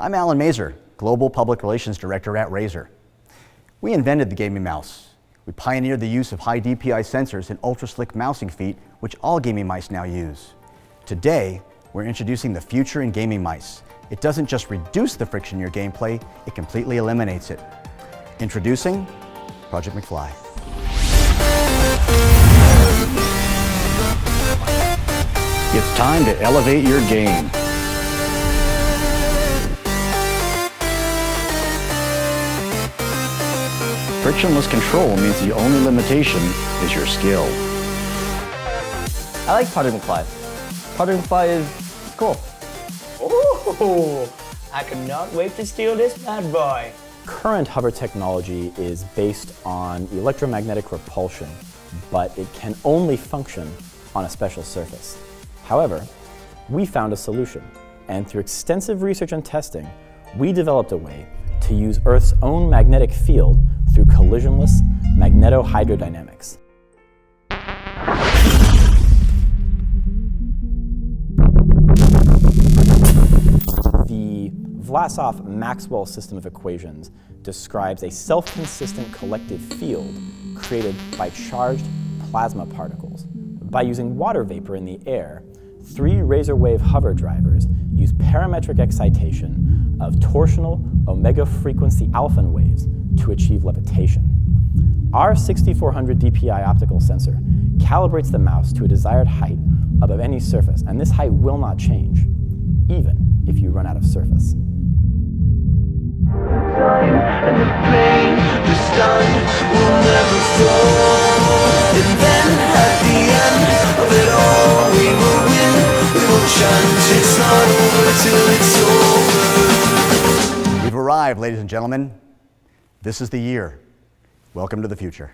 I'm Alan Mazer, Global Public Relations Director at Razer. We invented the gaming mouse. We pioneered the use of high DPI sensors and ultra-slick mousing feet, which all gaming mice now use. Today, we're introducing the future in gaming mice. It doesn't just reduce the friction in your gameplay, it completely eliminates it. Introducing Project McFly. It's time to elevate your game. Frictionless control means the only limitation is your skill. I like Project McFly. Project McFly is cool. Oh, I cannot wait to steal this bad boy. Current hover technology is based on electromagnetic repulsion, but it can only function on a special surface. However, we found a solution, and through extensive research and testing, we developed a way to use Earth's own magnetic field through collisionless magnetohydrodynamics. The Vlasov-Maxwell system of equations describes a self-consistent collective field created by charged plasma particles. By using water vapor in the air, 3 Razer wave hover drivers use parametric excitation of torsional omega frequency alpha waves to achieve levitation. Our 6400 DPI optical sensor calibrates the mouse to a desired height above any surface, and this height will not change, even if you run out of surface. And the pain, the stun will never fall. And then at the end of it all, we will win, we will chant, it's not over till it's over. We've arrived, ladies and gentlemen. This is the year. Welcome to the future.